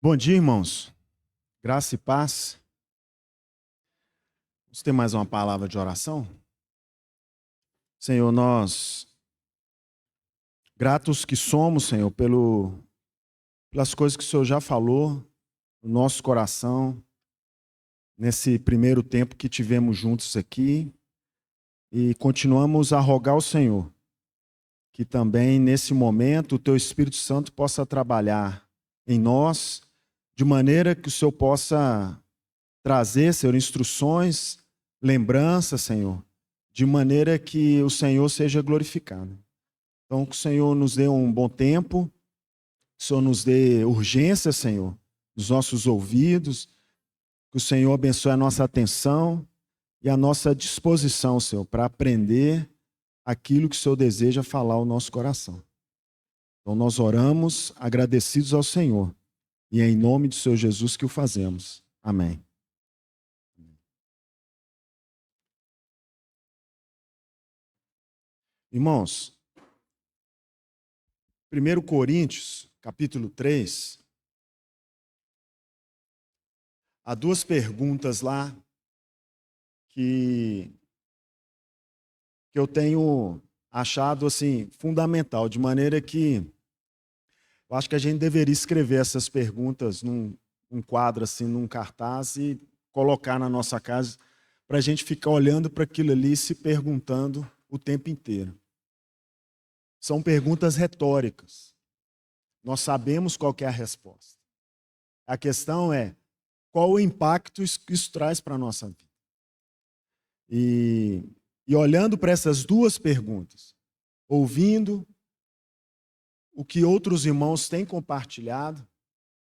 Bom dia, irmãos. Graça e paz. Vamos ter mais uma palavra de oração? Senhor, nós gratos que somos, Senhor, pelas coisas que o Senhor já falou no nosso coração, nesse primeiro tempo que tivemos juntos aqui, e continuamos a rogar ao Senhor que também nesse momento o Teu Espírito Santo possa trabalhar em nós, de maneira que o Senhor possa trazer, Senhor, instruções, lembranças, Senhor, de maneira que o Senhor seja glorificado. Então, que o Senhor nos dê um bom tempo, que o Senhor nos dê urgência, Senhor, nos nossos ouvidos, que o Senhor abençoe a nossa atenção e a nossa disposição, Senhor, para aprender aquilo que o Senhor deseja falar ao nosso coração. Então, nós oramos agradecidos ao Senhor e é em nome do Senhor Jesus que o fazemos. Amém. Irmãos, 1 Coríntios, capítulo 3, há duas perguntas lá que eu tenho achado assim fundamental, de maneira que eu acho que a gente deveria escrever essas perguntas num quadro assim, num cartaz e colocar na nossa casa para a gente ficar olhando para aquilo ali e se perguntando o tempo inteiro. São perguntas retóricas. Nós sabemos qual que é a resposta. A questão é qual o impacto isso traz para a nossa vida. E olhando para essas duas perguntas, ouvindo o que outros irmãos têm compartilhado,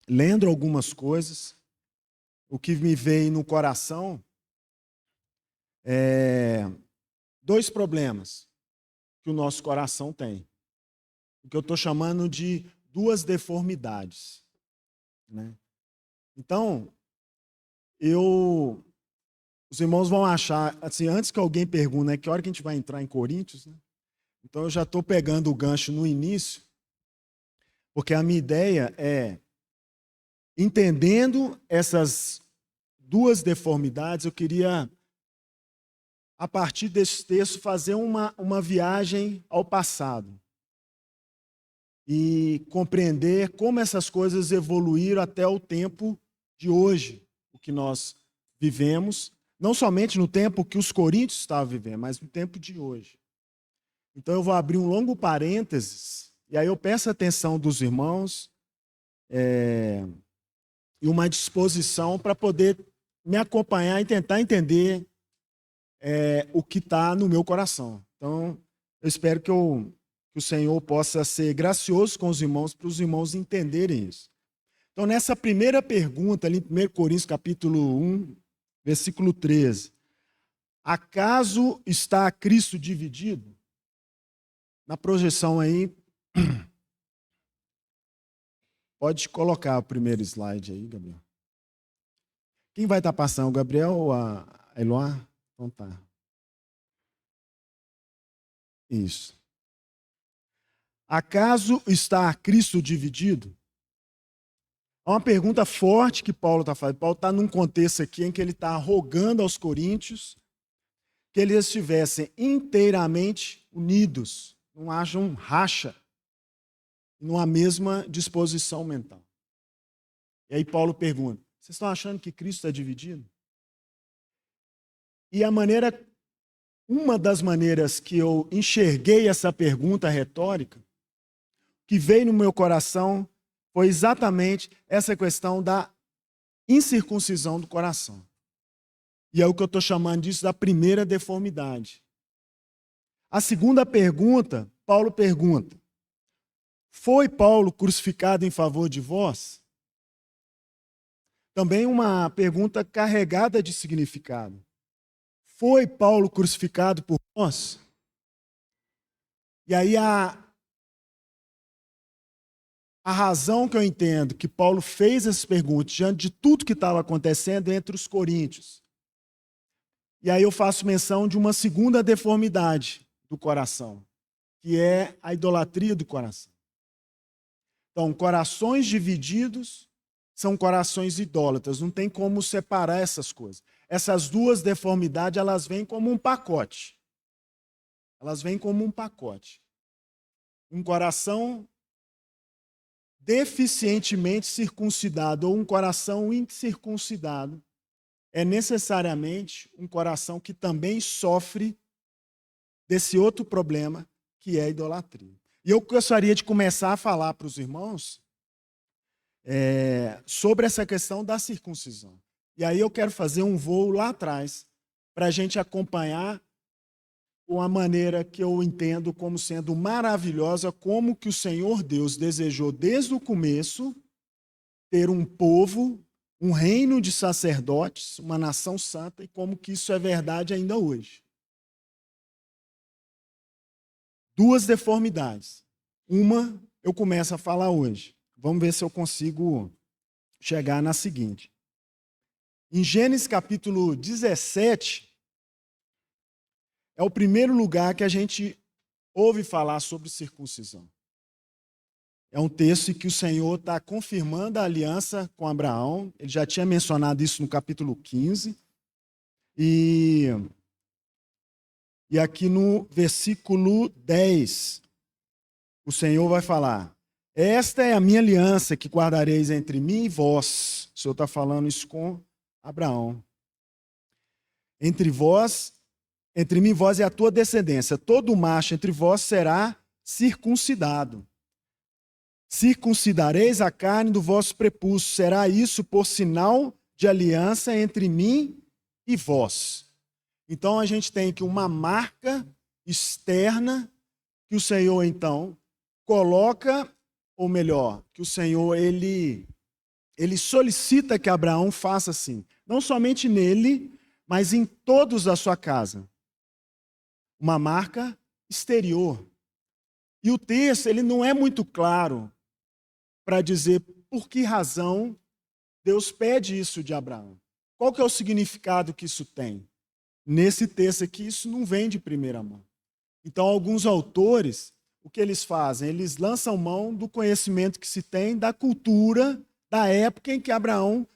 lendo algumas coisas, o que me veio no coração é dois problemas que o nosso coração tem. O que eu estou chamando de duas deformidades, né? Então, os irmãos vão achar, assim, antes que alguém pergunte, né, que hora que a gente vai entrar em Coríntios, né? Então eu já estou pegando o gancho no início, porque a minha ideia é, entendendo essas duas deformidades, eu queria, a partir desse texto, fazer uma viagem ao passado e compreender como essas coisas evoluíram até o tempo de hoje, o que nós vivemos, não somente no tempo que os coríntios estavam vivendo, mas no tempo de hoje. Então eu vou abrir um longo parênteses, e aí eu peço a atenção dos irmãos e uma disposição para poder me acompanhar e tentar entender o que está no meu coração. Então, eu espero que o Senhor possa ser gracioso com os irmãos, para os irmãos entenderem isso. Então, nessa primeira pergunta, ali em 1 Coríntios, capítulo 1, versículo 13. Acaso está Cristo dividido? Na projeção aí, pode colocar o primeiro slide aí, Gabriel. Quem vai estar passando, o Gabriel ou a Eloá? Então tá. Isso. Acaso está Cristo dividido? É uma pergunta forte que Paulo está fazendo. Paulo está num contexto aqui em que ele está rogando aos coríntios que eles estivessem inteiramente unidos, não haja um racha, numa mesma disposição mental. E aí Paulo pergunta, vocês estão achando que Cristo está dividido? E uma das maneiras que eu enxerguei essa pergunta retórica, que veio no meu coração, foi exatamente essa questão da incircuncisão do coração. E é o que eu estou chamando disso da primeira deformidade. A segunda pergunta, Paulo pergunta, foi Paulo crucificado em favor de vós? Também uma pergunta carregada de significado. Foi Paulo crucificado por nós? E aí a razão que eu entendo que Paulo fez essas perguntas diante de tudo que estava acontecendo entre os coríntios. E aí eu faço menção de uma segunda deformidade do coração, que é a idolatria do coração. Então, corações divididos são corações idólatras. Não tem como separar essas coisas. Essas duas deformidades, elas vêm como um pacote. Elas vêm como um pacote. Um coração deficientemente circuncidado ou um coração incircuncidado é necessariamente um coração que também sofre desse outro problema, que é a idolatria. E eu gostaria de começar a falar para os irmãos sobre essa questão da circuncisão. E aí eu quero fazer um voo lá atrás para a gente acompanhar uma maneira que eu entendo como sendo maravilhosa, como que o Senhor Deus desejou desde o começo ter um povo, um reino de sacerdotes, uma nação santa, e como que isso é verdade ainda hoje. Duas deformidades. Uma eu começo a falar hoje. Vamos ver se eu consigo chegar na seguinte. Em Gênesis capítulo 17, é o primeiro lugar que a gente ouve falar sobre circuncisão. É um texto em que o Senhor está confirmando a aliança com Abraão. Ele já tinha mencionado isso no capítulo 15. E aqui no versículo 10, o Senhor vai falar: esta é a minha aliança que guardareis entre mim e vós. O Senhor está falando isso com Abraão. Entre mim e vós é a tua descendência. Todo macho entre vós será circuncidado. Circuncidareis a carne do vosso prepúcio. Será isso por sinal de aliança entre mim e vós. Então a gente tem aqui uma marca externa que o Senhor então coloca, ou melhor, que o Senhor ele solicita que Abraão faça assim, não somente nele, mas em todos da sua casa. Uma marca exterior. E o texto ele não é muito claro para dizer por que razão Deus pede isso de Abraão. Qual que é o significado que isso tem? Nesse texto aqui, isso não vem de primeira mão. Então, alguns autores, o que eles fazem? Eles lançam mão do conhecimento que se tem da cultura da época em que Abraão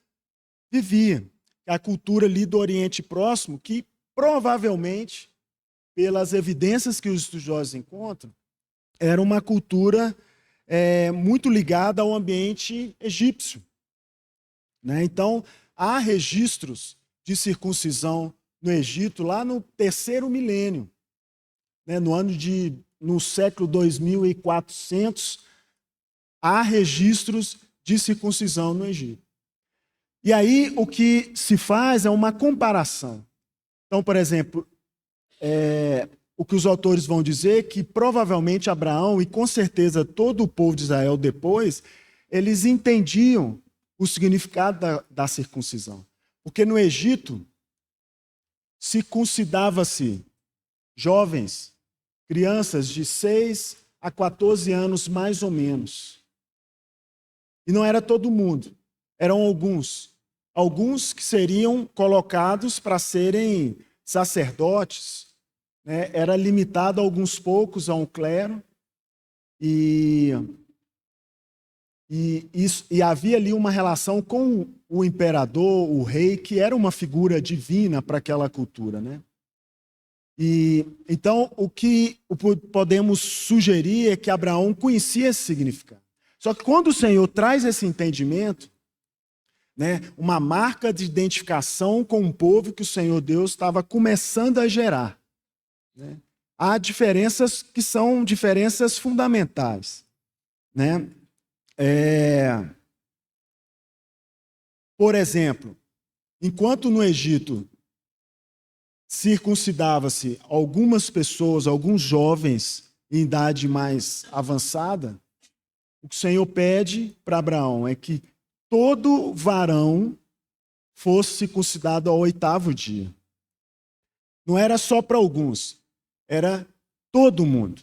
vivia. A cultura ali do Oriente Próximo, que provavelmente, pelas evidências que os estudiosos encontram, era uma cultura muito ligada ao ambiente egípcio. Né? Então, há registros de circuncisão no Egito lá no 3º milênio, né? No século 2400, há registros de circuncisão no Egito. E aí o que se faz é uma comparação. Então, por exemplo, o que os autores vão dizer é que provavelmente Abraão e com certeza todo o povo de Israel depois, eles entendiam o significado da circuncisão. Porque no Egito, circuncidava-se jovens, crianças de 6 a 14 anos mais ou menos. E não era todo mundo, eram alguns. Alguns que seriam colocados para serem sacerdotes, né? Era limitado a alguns poucos, a um clero, e havia ali uma relação com o imperador, o rei, que era uma figura divina para aquela cultura, né? E então o que podemos sugerir é que Abraão conhecia esse significado. Só que quando o Senhor traz esse entendimento, né, uma marca de identificação com um povo que o Senhor Deus estava começando a gerar, né? Há diferenças que são diferenças fundamentais, né? Por exemplo, enquanto no Egito circuncidava-se algumas pessoas, alguns jovens em idade mais avançada, o que o Senhor pede para Abraão é que todo varão fosse circuncidado ao 8º dia. Não era só para alguns, era todo mundo.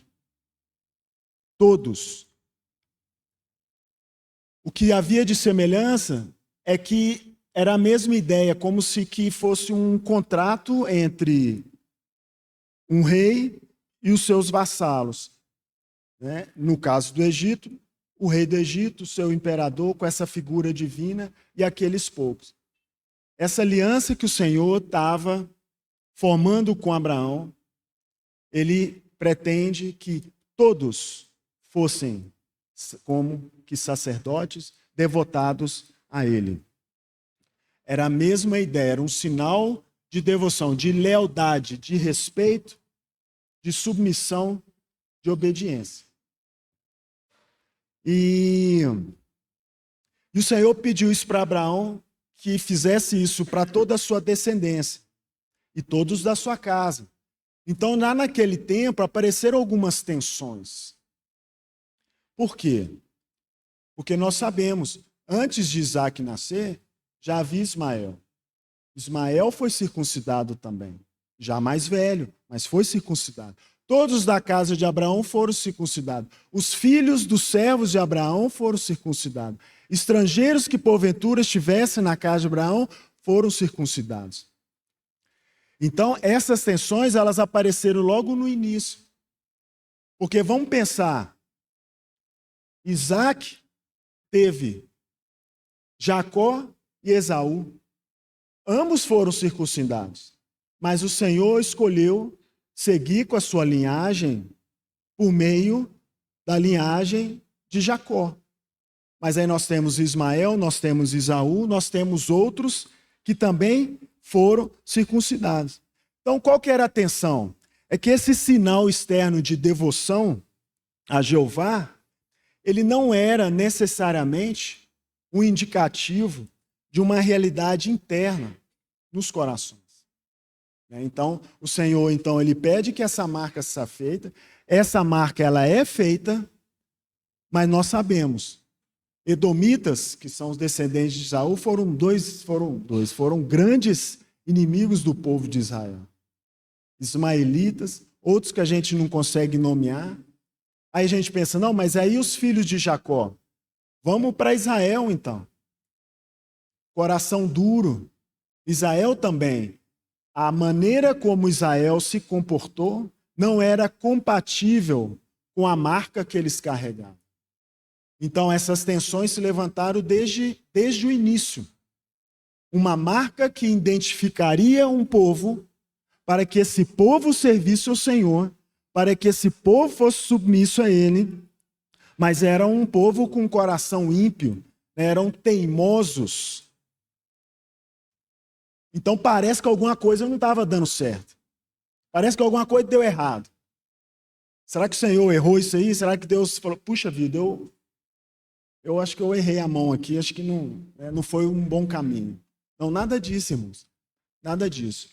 Todos. O que havia de semelhança é que era a mesma ideia, como se que fosse um contrato entre um rei e os seus vassalos. Né? No caso do Egito, o rei do Egito, o seu imperador, com essa figura divina e aqueles povos. Essa aliança que o Senhor estava formando com Abraão, ele pretende que todos fossem como que sacerdotes devotados a ele. Era a mesma ideia, era um sinal de devoção, de lealdade, de respeito, de submissão, de obediência. E o Senhor pediu isso para Abraão, que fizesse isso para toda a sua descendência e todos da sua casa. Então, lá naquele tempo, apareceram algumas tensões. Por quê? Porque nós sabemos, antes de Isaac nascer, já havia Ismael. Ismael foi circuncidado também, já mais velho, mas foi circuncidado. Todos da casa de Abraão foram circuncidados. Os filhos dos servos de Abraão foram circuncidados. Estrangeiros que porventura estivessem na casa de Abraão foram circuncidados. Então, essas tensões, elas apareceram logo no início. Porque vamos pensar, Isaac teve Jacó e Esaú. Ambos foram circuncidados. Mas o Senhor escolheu seguir com a sua linhagem por meio da linhagem de Jacó. Mas aí nós temos Ismael, nós temos Esaú, nós temos outros que também foram circuncidados. Então, qual que era a tensão? É que esse sinal externo de devoção a Jeová, ele não era necessariamente um indicativo de uma realidade interna nos corações. Então, o Senhor, ele pede que essa marca seja feita. Essa marca, ela é feita, mas nós sabemos, edomitas, que são os descendentes de Esaú, foram grandes inimigos do povo de Israel. Ismaelitas, outros que a gente não consegue nomear. Aí a gente pensa, não, mas aí os filhos de Jacó? Vamos para Israel, então. Coração duro. Israel também. A maneira como Israel se comportou não era compatível com a marca que eles carregavam. Então, essas tensões se levantaram desde o início. Uma marca que identificaria um povo para que esse povo servisse ao Senhor, para que esse povo fosse submisso a Ele, mas era um povo com coração ímpio, eram teimosos. Então parece que alguma coisa não estava dando certo. Parece que alguma coisa deu errado. Será que o Senhor errou isso aí? Será que Deus falou, puxa vida, eu acho que eu errei a mão aqui, acho que não foi um bom caminho. Não, nada disso, irmãos. Nada disso.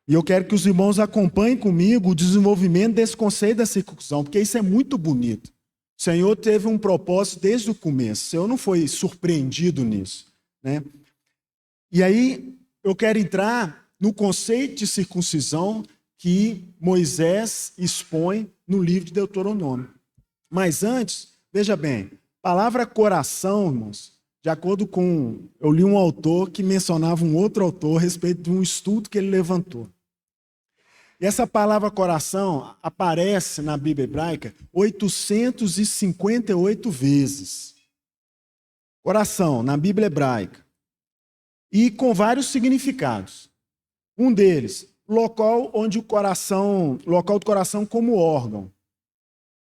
E eu quero que os irmãos acompanhem comigo o desenvolvimento desse conceito da circuncisão, porque isso é muito bonito. O Senhor teve um propósito desde o começo. O Senhor não foi surpreendido nisso, né? E aí eu quero entrar no conceito de circuncisão que Moisés expõe no livro de Deuteronômio. Mas antes, veja bem, a palavra coração, irmãos, de acordo com... Eu li um autor que mencionava um outro autor a respeito de um estudo que ele levantou. E essa palavra coração aparece na Bíblia hebraica 858 vezes. Coração, na Bíblia hebraica. E com vários significados. Um deles, local do coração como órgão.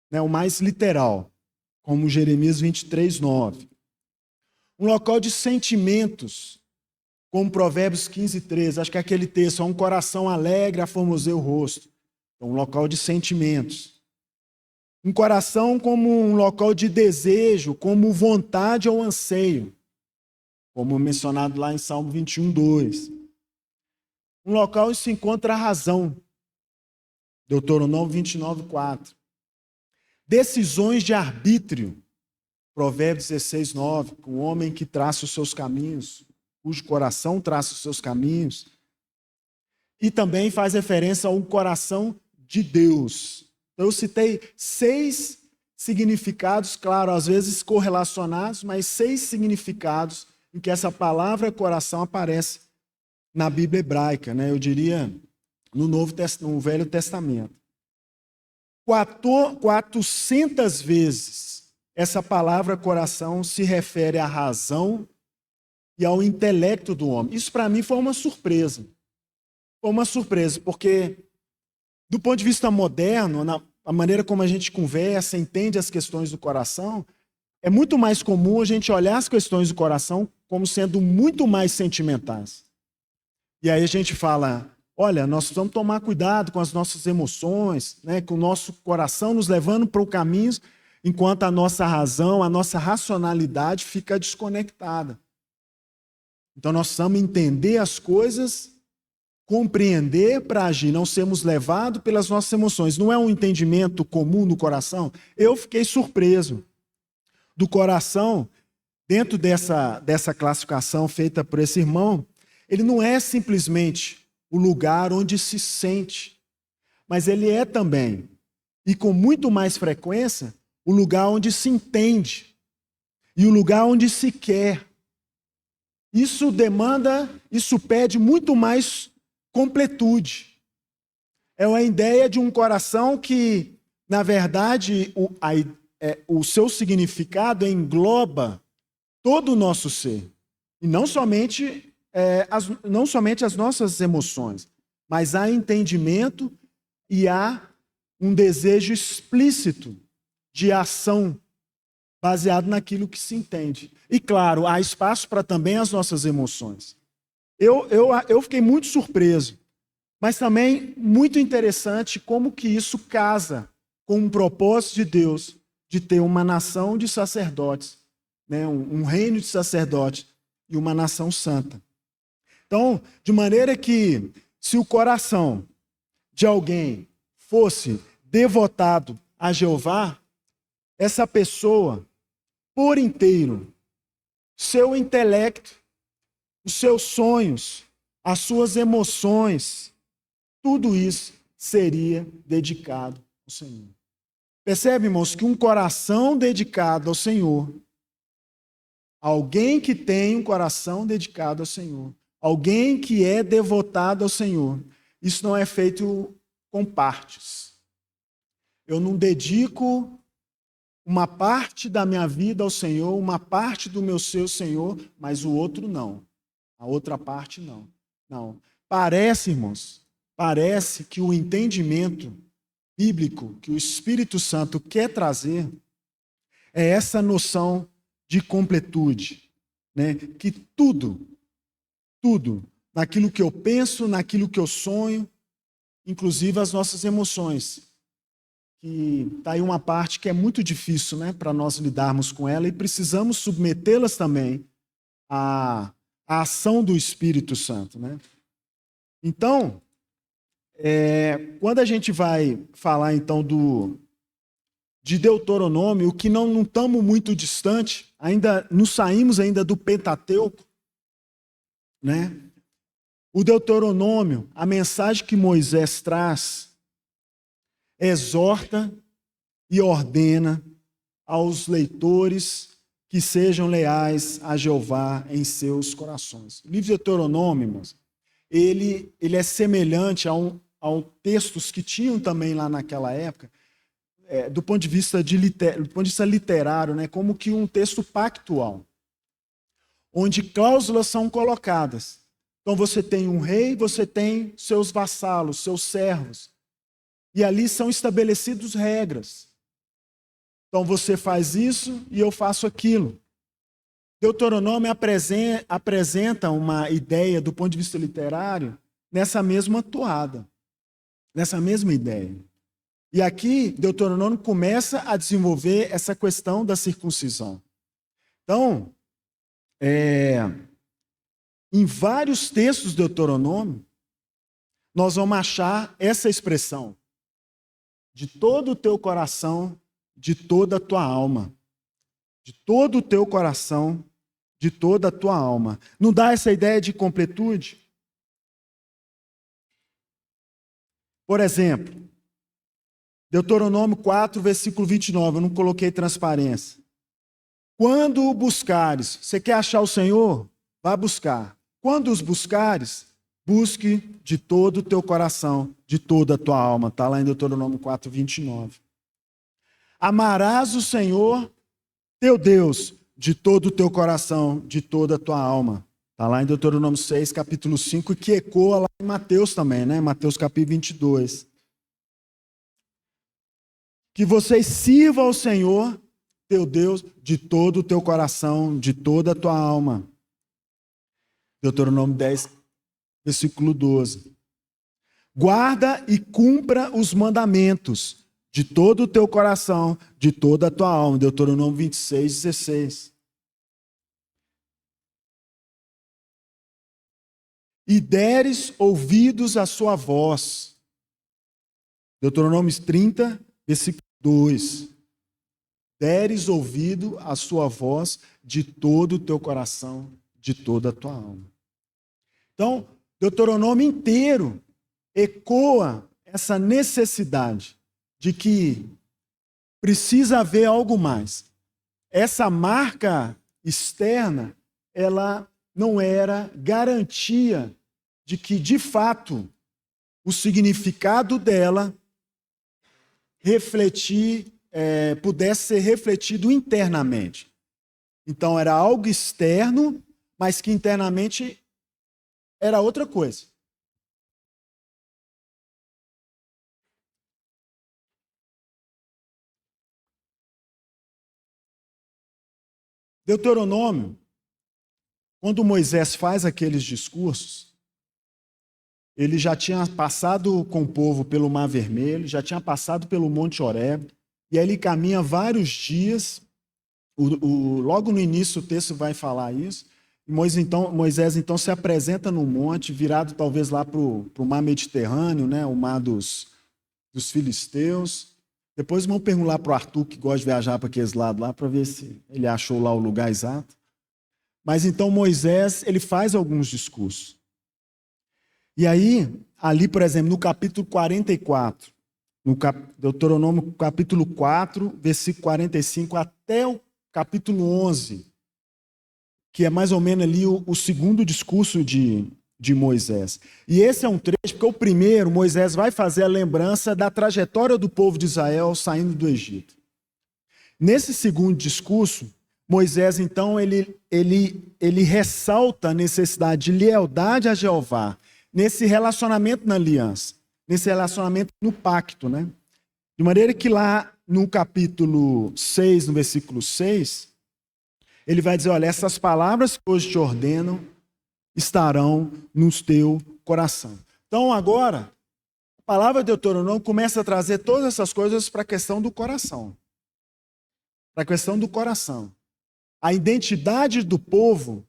Né, o mais literal, como Jeremias 23, 9. Um local de sentimentos, como Provérbios 15, 13. Acho que é aquele texto, um coração alegre aformoseia o rosto. Então, um local de sentimentos. Um coração como um local de desejo, como vontade ou anseio. Como mencionado lá em Salmo 21, 2. Um local onde se encontra a razão. Deuteronômio 29, 4. Decisões de arbítrio. Provérbios 16, 9. O homem que traça os seus caminhos, cujo coração traça os seus caminhos. E também faz referência ao coração de Deus. Então, eu citei 6 significados, claro, às vezes correlacionados, mas 6 significados em que essa palavra coração aparece na Bíblia hebraica, né? Eu diria no Velho Testamento. 400 vezes essa palavra coração se refere à razão e ao intelecto do homem. Isso para mim foi uma surpresa. Foi uma surpresa, porque do ponto de vista moderno, a maneira como a gente conversa, entende as questões do coração, é muito mais comum a gente olhar as questões do coração como sendo muito mais sentimentais. E aí a gente fala, olha, nós precisamos tomar cuidado com as nossas emoções, né, com o nosso coração nos levando para o caminho, enquanto a nossa razão, a nossa racionalidade fica desconectada. Então nós precisamos entender as coisas, compreender para agir, não sermos levados pelas nossas emoções. Não é um entendimento comum no coração? Eu fiquei surpreso. Do coração, dentro dessa classificação feita por esse irmão, ele não é simplesmente o lugar onde se sente, mas ele é também, e com muito mais frequência, o lugar onde se entende e o lugar onde se quer. Isso pede muito mais completude. É uma ideia de um coração que, na verdade, o seu significado engloba todo o nosso ser. E não somente as nossas emoções, mas há entendimento e há um desejo explícito de ação baseado naquilo que se entende. E, claro, há espaço para também as nossas emoções. Eu fiquei muito surpreso, mas também muito interessante como que isso casa com um propósito de Deus de ter uma nação de sacerdotes, né? Um reino de sacerdotes e uma nação santa. Então, de maneira que, se o coração de alguém fosse devotado a Jeová, essa pessoa, por inteiro, seu intelecto, os seus sonhos, as suas emoções, tudo isso seria dedicado ao Senhor. Percebe, irmãos, que um coração dedicado ao Senhor, alguém que tem um coração dedicado ao Senhor, alguém que é devotado ao Senhor, isso não é feito com partes. Eu não dedico uma parte da minha vida ao Senhor, uma parte do meu ser ao Senhor, mas o outro não. A outra parte não. Não. Parece, irmãos, parece que o entendimento bíblico que o Espírito Santo quer trazer é essa noção de completude, né? Que tudo, naquilo que eu penso, naquilo que eu sonho, inclusive as nossas emoções, que está aí uma parte que é muito difícil, né, para nós lidarmos com ela e precisamos submetê-las também à ação do Espírito Santo, né? Então, quando a gente vai falar então de Deuteronômio, o que não estamos muito distante, ainda não saímos ainda do Pentateuco, né? O Deuteronômio, a mensagem que Moisés traz, exorta e ordena aos leitores que sejam leais a Jeová em seus corações. O livro de Deuteronômio, irmãos, ele é semelhante a textos que tinham também lá naquela época, do ponto de vista literário, né, como que um texto pactual, onde cláusulas são colocadas. Então você tem um rei, você tem seus vassalos, seus servos, e ali são estabelecidas regras. Então você faz isso e eu faço aquilo. Deuteronômio apresenta uma ideia do ponto de vista literário nessa mesma toada, nessa mesma ideia. E aqui Deuteronômio começa a desenvolver essa questão da circuncisão. Então, em vários textos de Deuteronômio, nós vamos achar essa expressão: de todo o teu coração, de toda a tua alma. De todo o teu coração, de toda a tua alma. Não dá essa ideia de completude? Por exemplo, Deuteronômio 4, versículo 29, eu não coloquei transparência. Quando o buscares, você quer achar o Senhor? Vá buscar. Quando os buscares, busque de todo o teu coração, de toda a tua alma. Está lá em Deuteronômio 4, 29. Amarás o Senhor teu Deus, de todo o teu coração, de toda a tua alma. Está lá em Deuteronômio 6, capítulo 5, que ecoa lá em Mateus também, né? Mateus capítulo 22. Que vocês sirvam ao Senhor, teu Deus, de todo o teu coração, de toda a tua alma. Deuteronômio 10, versículo 12. Guarda e cumpra os mandamentos de todo o teu coração, de toda a tua alma. Deuteronômio 26, 16. E deres ouvidos à sua voz. Deuteronômio 30, versículo 2. Deres ouvido à sua voz de todo o teu coração, de toda a tua alma. Então, Deuteronômio inteiro ecoa essa necessidade de que precisa haver algo mais. Essa marca externa, ela não era garantia de que, de fato, o significado dela pudesse ser refletido internamente. Então, era algo externo, mas que internamente era outra coisa. Deuteronômio, quando Moisés faz aqueles discursos, ele já tinha passado com o povo pelo Mar Vermelho, já tinha passado pelo Monte Horebe, e aí ele caminha vários dias. Logo no início o texto vai falar isso. E Moisés então se apresenta no monte, virado talvez lá para o Mar Mediterrâneo, né, o Mar dos Filisteus. Depois vamos perguntar para o Arthur, que gosta de viajar para aqueles lados lá, para ver se ele achou lá o lugar exato. Mas então Moisés, ele faz alguns discursos. E aí, ali, por exemplo, no capítulo 44, Deuteronômio capítulo 4, versículo 45, até o capítulo 11, que é mais ou menos ali o segundo discurso de Moisés. E esse é um trecho, porque o primeiro, Moisés vai fazer a lembrança da trajetória do povo de Israel saindo do Egito. Nesse segundo discurso, Moisés, então, ele ressalta a necessidade de lealdade a Jeová, nesse relacionamento na aliança, nesse relacionamento no pacto, né? De maneira que lá no capítulo 6, no versículo 6, ele vai dizer, olha, essas palavras que hoje te ordeno estarão no teu coração. Então agora, a palavra de Deuteronômio começa a trazer todas essas coisas para a questão do coração. Para a questão do coração. A identidade do povo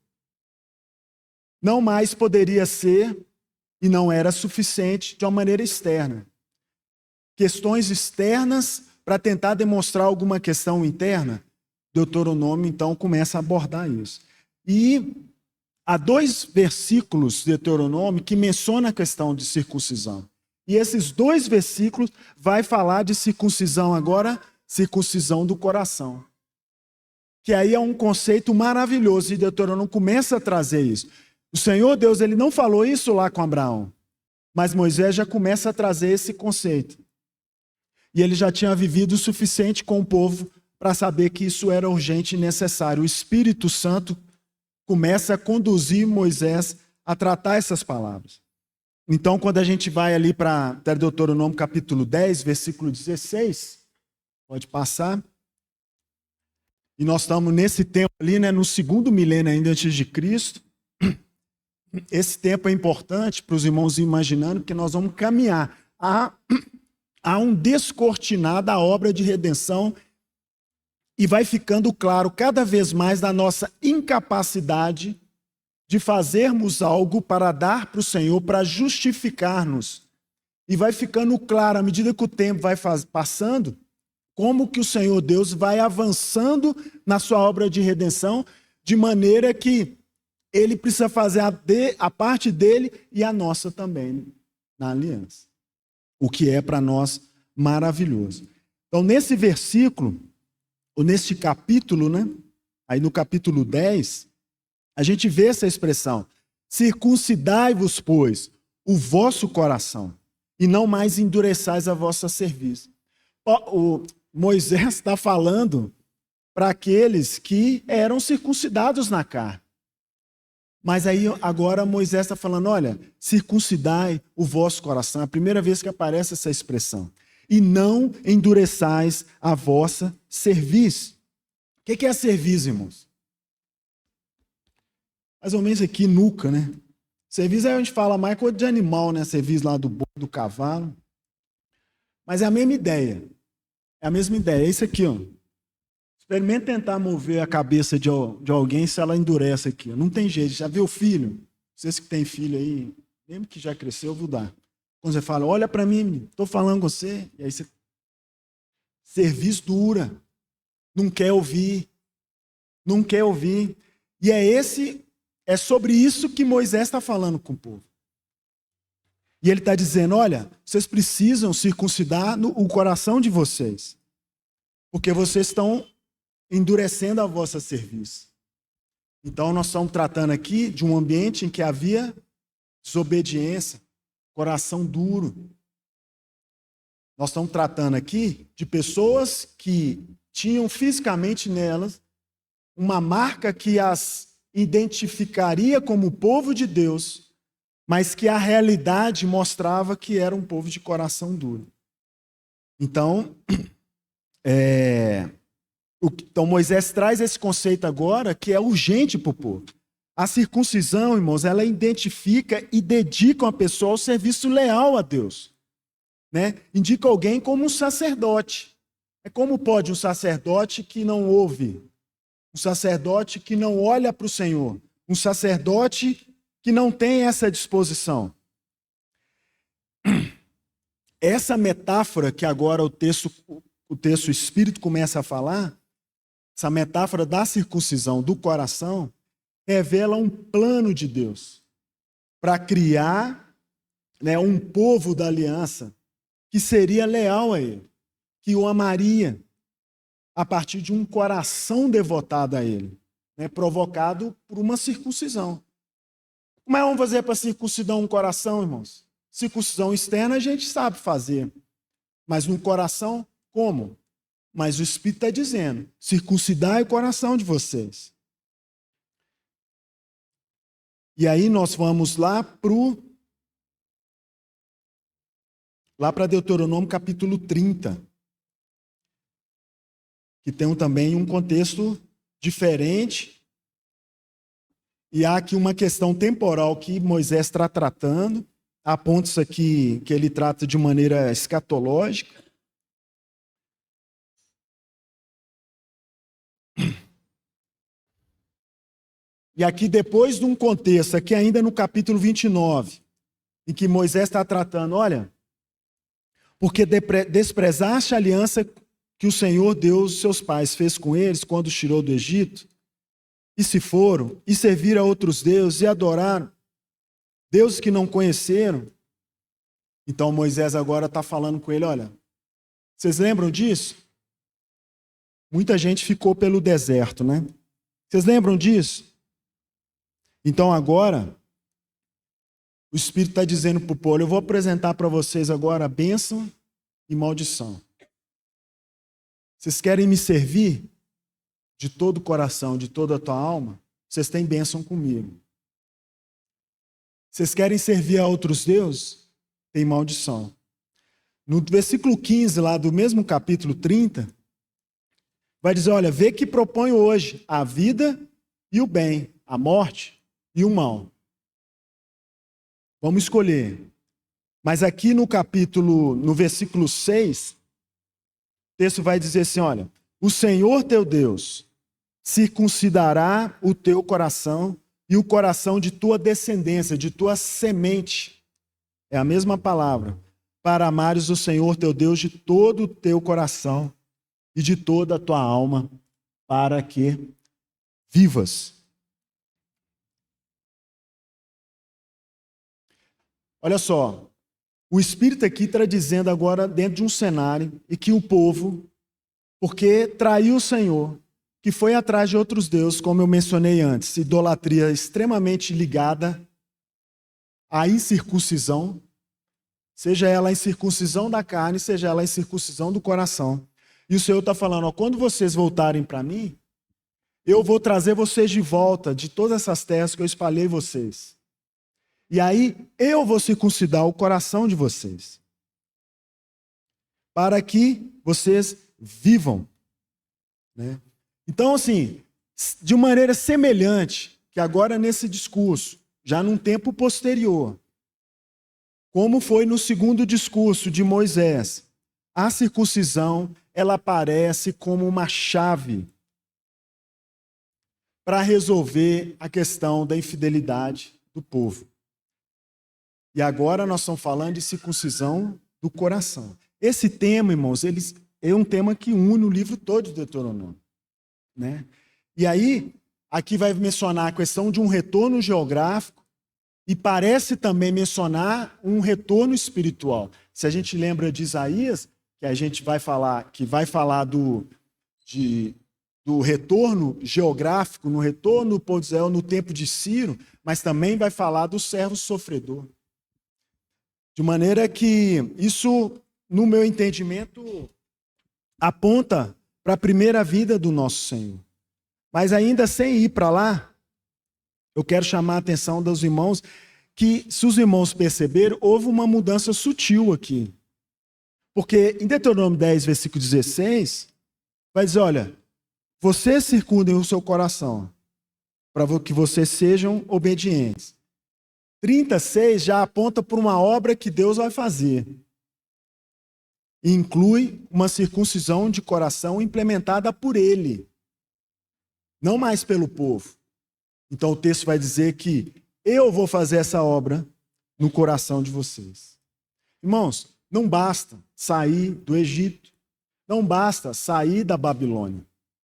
não mais poderia ser e não era suficiente de uma maneira externa. Questões externas para tentar demonstrar alguma questão interna, Deuteronômio então começa a abordar isso. E há 2 versículos de Deuteronômio que mencionam a questão de circuncisão. E esses 2 versículos vai falar de circuncisão agora, circuncisão do coração. Que aí é um conceito maravilhoso e Deuteronômio começa a trazer isso. O Senhor Deus, ele não falou isso lá com Abraão, mas Moisés já começa a trazer esse conceito. E ele já tinha vivido o suficiente com o povo para saber que isso era urgente e necessário. O Espírito Santo começa a conduzir Moisés a tratar essas palavras. Então, quando a gente vai ali para Deuteronômio capítulo 10, versículo 16, pode passar. E nós estamos nesse tempo ali, né, no 2º milênio ainda antes de Cristo. Esse tempo é importante para os irmãos imaginando, porque nós vamos caminhar a um descortinar da obra de redenção e vai ficando claro cada vez mais da nossa incapacidade de fazermos algo para dar para o Senhor, para justificar-nos. E vai ficando claro, à medida que o tempo vai passando, como que o Senhor Deus vai avançando na sua obra de redenção, de maneira que ele precisa fazer a parte dele e a nossa também, na aliança. O que é para nós maravilhoso. Então, nesse versículo, ou neste capítulo, né? Aí no capítulo 10, a gente vê essa expressão: circuncidai-vos, pois, o vosso coração, e não mais endureçais a vossa cerviz. O Moisés está falando para aqueles que eram circuncidados na carne. Mas aí agora Moisés está falando, olha, circuncidai o vosso coração. É a primeira vez que aparece essa expressão. E não endureçais a vossa cerviz. O que é a cerviz, irmãos? Mais ou menos aqui, nuca, né? Cerviz é onde fala mais coisa de animal, né? Cerviz lá do boi, do cavalo. Mas é a mesma ideia. É a mesma ideia. É isso aqui, ó. Experimente tentar mover a cabeça de alguém se ela endurece aqui. Não tem jeito. Já viu o filho? Vocês que têm filho aí, mesmo que já cresceu, eu vou dar. Quando você fala, olha para mim, estou falando com você. E aí você... Serviço dura. Não quer ouvir. Não quer ouvir. E é sobre isso que Moisés está falando com o povo. E ele está dizendo, olha, vocês precisam circuncidar o coração de vocês. Porque vocês estão endurecendo a vossa cerviz. Então, nós estamos tratando aqui de um ambiente em que havia desobediência, coração duro. Nós estamos tratando aqui de pessoas que tinham fisicamente nelas uma marca que as identificaria como povo de Deus, mas que a realidade mostrava que era um povo de coração duro. Então, Então Moisés traz esse conceito agora que é urgente para o povo. A circuncisão, irmãos, ela identifica e dedica uma pessoa ao serviço leal a Deus. Né? Indica alguém como um sacerdote. É como pode um sacerdote que não ouve, um sacerdote que não olha para o Senhor, um sacerdote que não tem essa disposição. Essa metáfora que agora o texto o Espírito começa a falar, essa metáfora da circuncisão do coração, revela um plano de Deus para criar, né, um povo da aliança que seria leal a Ele, que o amaria a partir de um coração devotado a Ele, né, provocado por uma circuncisão. Como é que vamos fazer para circuncidar um coração, irmãos? Circuncisão externa a gente sabe fazer, mas no coração, como? Mas o Espírito está dizendo, circuncidai o coração de vocês. E aí nós vamos lá para Deuteronômio capítulo 30, que tem também um contexto diferente. E há aqui uma questão temporal que Moisés está tratando. Há pontos aqui que ele trata de maneira escatológica. E aqui depois de um contexto, aqui ainda no capítulo 29, em que Moisés está tratando, olha, porque desprezaste a aliança que o Senhor Deus, seus pais, fez com eles quando os tirou do Egito, e se foram, e serviram a outros deuses, e adoraram, deuses que não conheceram. Então Moisés agora está falando com ele, olha, vocês lembram disso? Muita gente ficou pelo deserto, né? Vocês lembram disso? Então agora, o Espírito está dizendo para o povo, eu vou apresentar para vocês agora a bênção e maldição. Vocês querem me servir de todo o coração, de toda a tua alma? Vocês têm bênção comigo. Vocês querem servir a outros deuses? Tem maldição. No versículo 15 lá do mesmo capítulo 30, vai dizer, olha, vê que proponho hoje a vida e o bem, a morte e o mal. Vamos escolher. Mas aqui no versículo 6, o texto vai dizer assim, olha, o Senhor teu Deus circuncidará o teu coração e o coração de tua descendência, de tua semente. É a mesma palavra. Para amares o Senhor teu Deus de todo o teu coração e de toda a tua alma, para que vivas. Olha só, o Espírito aqui está dizendo agora dentro de um cenário e que o povo, porque traiu o Senhor, que foi atrás de outros deuses, como eu mencionei antes, idolatria extremamente ligada à incircuncisão, seja ela a incircuncisão da carne, seja ela a incircuncisão do coração. E o Senhor está falando, ó, quando vocês voltarem para mim, eu vou trazer vocês de volta de todas essas terras que eu espalhei vocês. E aí eu vou circuncidar o coração de vocês, para que vocês vivam. Né? Então, assim, de maneira semelhante, que agora nesse discurso, já num tempo posterior, como foi no segundo discurso de Moisés, a circuncisão, ela aparece como uma chave para resolver a questão da infidelidade do povo. E agora nós estamos falando de circuncisão do coração. Esse tema, irmãos, é um tema que une o livro todo de Deuteronômio. Né? E aí, aqui vai mencionar a questão de um retorno geográfico e parece também mencionar um retorno espiritual. Se a gente lembra de Isaías, que a gente vai falar, do retorno geográfico, no retorno do povo de Israel no tempo de Ciro, mas também vai falar do servo sofredor. De maneira que isso, no meu entendimento, aponta para a primeira vida do nosso Senhor. Mas ainda sem ir para lá, eu quero chamar a atenção dos irmãos que, se os irmãos perceberam, houve uma mudança sutil aqui. Porque em Deuteronômio 10, versículo 16, vai dizer, olha, vocês circundem o seu coração, para que vocês sejam obedientes. 36 já aponta para uma obra que Deus vai fazer. E inclui uma circuncisão de coração implementada por Ele, não mais pelo povo. Então o texto vai dizer que eu vou fazer essa obra no coração de vocês. Irmãos, não basta sair do Egito, não basta sair da Babilônia.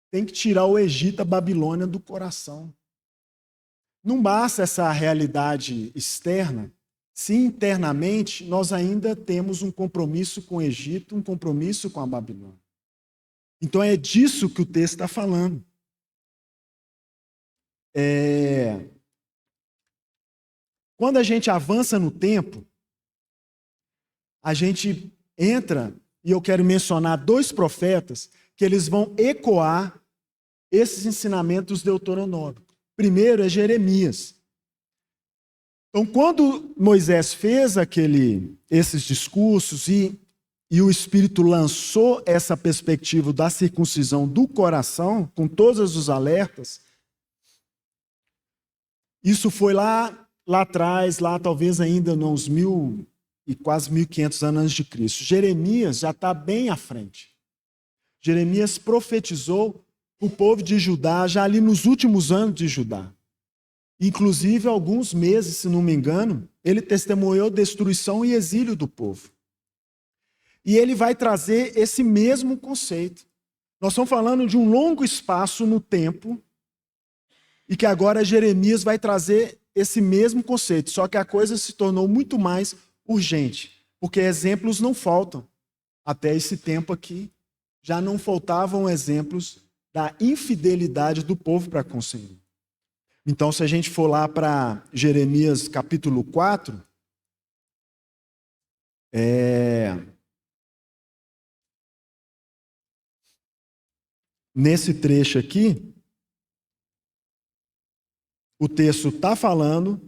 Tem que tirar o Egito, a Babilônia do coração. Não basta essa realidade externa, se internamente nós ainda temos um compromisso com o Egito, um compromisso com a Babilônia. Então é disso que o texto está falando. Quando a gente avança no tempo, a gente entra, e eu quero mencionar 2 profetas, que eles vão ecoar esses ensinamentos deuteronômicos. Primeiro é Jeremias. Então, quando Moisés fez esses discursos e o Espírito lançou essa perspectiva da circuncisão do coração, com todos os alertas, isso foi lá atrás, lá talvez ainda nos quase 1.500 anos antes de Cristo. Jeremias já está bem à frente. Jeremias profetizou o povo de Judá já ali nos últimos anos de Judá. Inclusive, alguns meses, se não me engano, ele testemunhou destruição e exílio do povo. E ele vai trazer esse mesmo conceito. Nós estamos falando de um longo espaço no tempo e que agora Jeremias vai trazer esse mesmo conceito, só que a coisa se tornou muito mais urgente, porque exemplos não faltam. Até esse tempo aqui, já não faltavam exemplos da infidelidade do povo para com o Senhor. Então, se a gente for lá para Jeremias capítulo 4, nesse trecho aqui, o texto está falando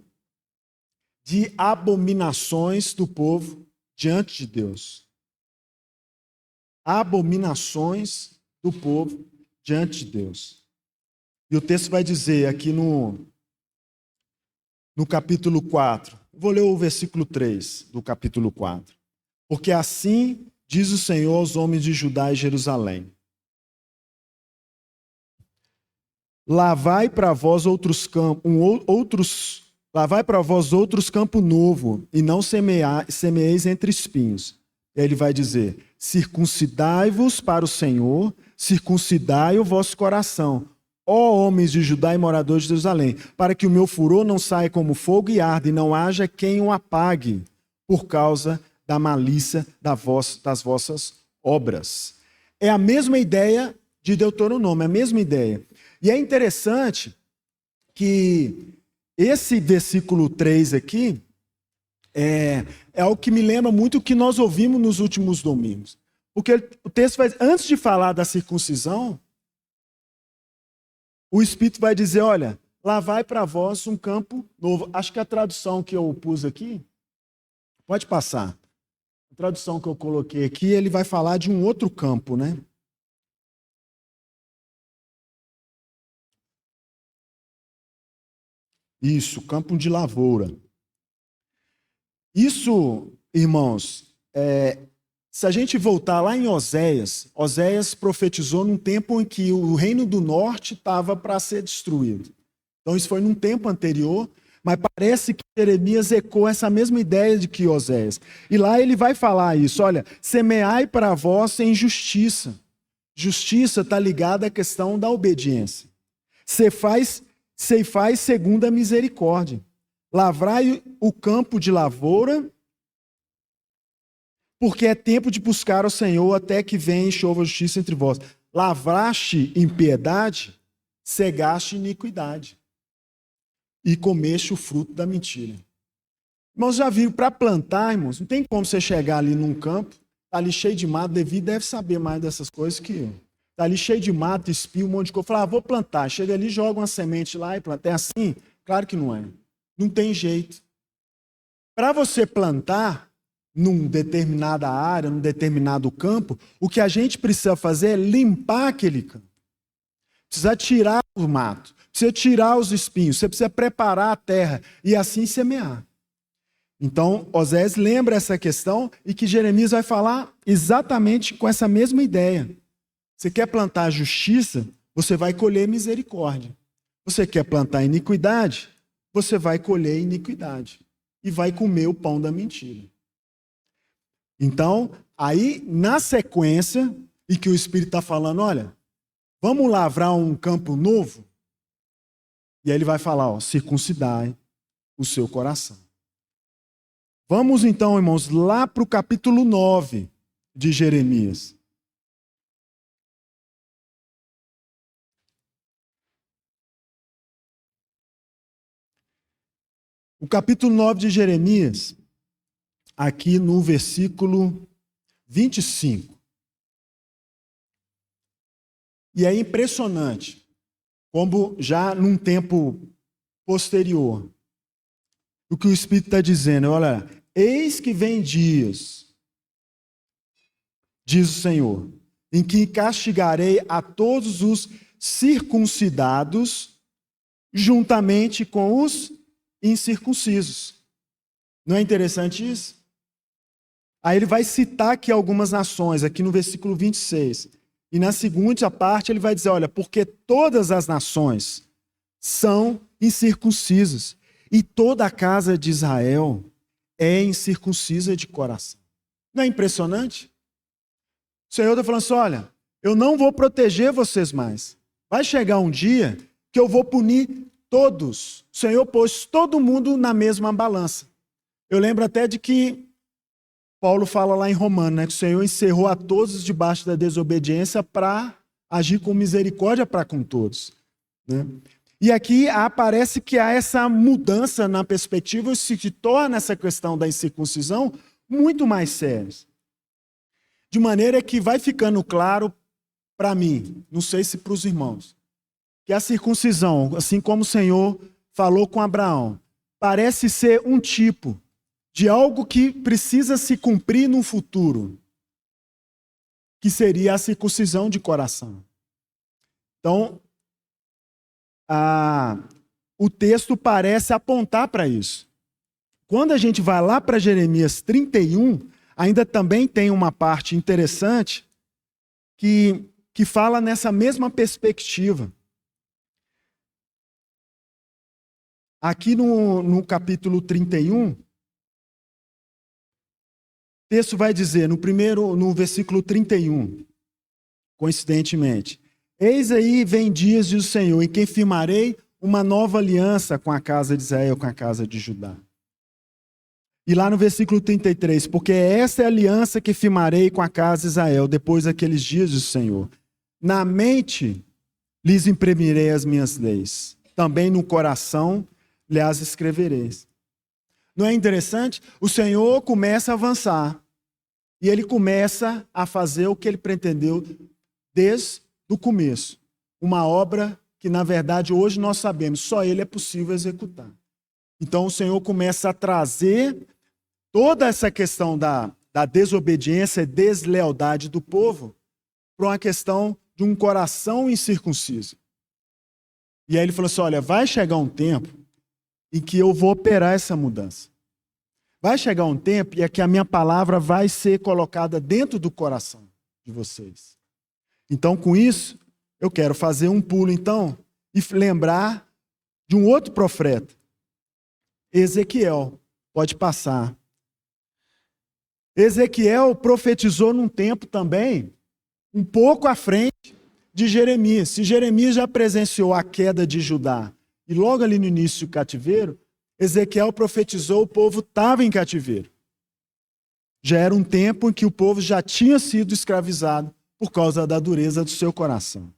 de abominações do povo diante de Deus. Abominações do povo diante de Deus. E o texto vai dizer aqui no capítulo 4, vou ler o versículo 3 do capítulo 4. Porque assim diz o Senhor aos homens de Judá e Jerusalém: lavai para vós outros campos, lavai para vós outros campo novo, e não semeeis entre espinhos. E aí ele vai dizer: circuncidai-vos para o Senhor, circuncidai o vosso coração, ó homens de Judá e moradores de Jerusalém, para que o meu furor não saia como fogo e arde, e não haja quem o apague, por causa da malícia das vossas obras. É a mesma ideia de Deuteronômio, é a mesma ideia. E é interessante que esse versículo 3 aqui é o que me lembra muito o que nós ouvimos nos últimos domingos. Porque o texto vai, antes de falar da circuncisão, o Espírito vai dizer, olha, lá vai para vós um campo novo. Acho que a tradução que eu pus aqui, pode passar. A tradução que eu coloquei aqui, ele vai falar de um outro campo, né? Isso, campo de lavoura. Isso, irmãos, se a gente voltar lá em Oséias, Oséias profetizou num tempo em que o reino do norte estava para ser destruído. Então isso foi num tempo anterior, mas parece que Jeremias ecoou essa mesma ideia de que Oséias. E lá ele vai falar isso, olha, semeai para vós em justiça. Justiça está ligada à questão da obediência. Ceifai segundo a misericórdia. Lavrai o campo de lavoura, porque é tempo de buscar ao Senhor até que venha e chova a justiça entre vós. Lavraste impiedade, cegaste iniquidade. E comeste o fruto da mentira. Irmãos, já viram, para plantar, irmãos, não tem como você chegar ali num campo, está ali cheio de mato, Davi deve saber mais dessas coisas que eu. Está ali cheio de mato, espinho, um monte de coisa. Fala, vou plantar. Chega ali, joga uma semente lá e planta. É assim? Claro que não é. Não tem jeito. Para você plantar numa determinada área, num determinado campo, o que a gente precisa fazer é limpar aquele campo. Precisa tirar o mato, precisa tirar os espinhos, você precisa preparar a terra e assim semear. Então, Oséias lembra essa questão e que Jeremias vai falar exatamente com essa mesma ideia. Você quer plantar justiça, você vai colher misericórdia. Você quer plantar iniquidade, você vai colher iniquidade. E vai comer o pão da mentira. Então, aí, na sequência, e que o Espírito está falando, olha, vamos lavrar um campo novo? E aí ele vai falar, ó, circuncidai o seu coração. Vamos então, irmãos, lá para o capítulo 9 de Jeremias. O capítulo 9 de Jeremias, aqui no versículo 25. E é impressionante, como já num tempo posterior, o que o Espírito está dizendo, olha, eis que vem dias, diz o Senhor, em que castigarei a todos os circuncidados, juntamente com os incircuncisos. Não é interessante isso? Aí ele vai citar aqui algumas nações, aqui no versículo 26. E na segunda parte ele vai dizer, olha, porque todas as nações são incircuncisas, e toda a casa de Israel é incircuncisa de coração. Não é impressionante? O Senhor está falando assim, olha, eu não vou proteger vocês mais. Vai chegar um dia que eu vou punir todos. O Senhor pôs todo mundo na mesma balança. Eu lembro até de que Paulo fala lá em Romanos, né, que o Senhor encerrou a todos debaixo da desobediência para agir com misericórdia para com todos. Né? E aqui aparece que há essa mudança na perspectiva, se torna essa questão da incircuncisão muito mais séria. De maneira que vai ficando claro para mim, não sei se para os irmãos, que a circuncisão, assim como o Senhor falou com Abraão, parece ser um tipo de algo que precisa se cumprir no futuro, que seria a circuncisão de coração. Então, o texto parece apontar para isso. Quando a gente vai lá para Jeremias 31, ainda também tem uma parte interessante que fala nessa mesma perspectiva. Aqui no capítulo 31, o texto vai dizer, no versículo 31, coincidentemente, eis aí vem dias, diz o Senhor, em que firmarei uma nova aliança com a casa de Israel, com a casa de Judá. E lá no versículo 33, porque essa é a aliança que firmarei com a casa de Israel, depois daqueles dias, diz o Senhor. Na mente lhes imprimirei as minhas leis, também no coração lhes escrevereis. Não é interessante? O Senhor começa a avançar. E ele começa a fazer o que ele pretendeu desde o começo. Uma obra que, na verdade, hoje nós sabemos, só ele é possível executar. Então, o Senhor começa a trazer toda essa questão da desobediência e deslealdade do povo para uma questão de um coração incircunciso. E aí ele falou assim, olha, vai chegar um tempo em que eu vou operar essa mudança. Vai chegar um tempo em que a minha palavra vai ser colocada dentro do coração de vocês. Então, com isso, eu quero fazer um pulo, então, e lembrar de um outro profeta, Ezequiel. Pode passar. Ezequiel profetizou num tempo também, um pouco à frente de Jeremias. Se Jeremias já presenciou a queda de Judá, e logo ali no início do cativeiro, Ezequiel profetizou, o povo estava em cativeiro. Já era um tempo em que o povo já tinha sido escravizado por causa da dureza do seu coração.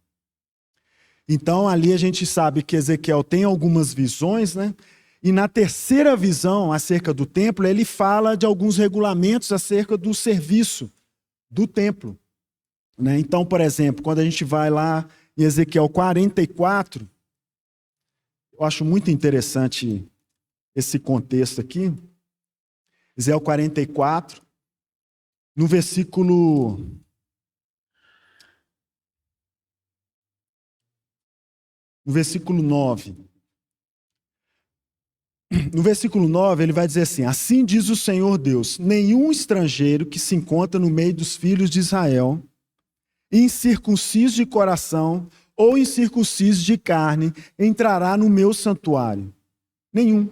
Então, ali a gente sabe que Ezequiel tem algumas visões, né? E na terceira visão acerca do templo, ele fala de alguns regulamentos acerca do serviço do templo. Né? Então, por exemplo, quando a gente vai lá em Ezequiel 44, eu acho muito interessante esse contexto aqui. Ezequiel 44, no versículo 9. No versículo 9, ele vai dizer assim: assim diz o Senhor Deus, nenhum estrangeiro que se encontra no meio dos filhos de Israel, incircunciso de coração ou incircunciso de carne, entrará no meu santuário. Nenhum.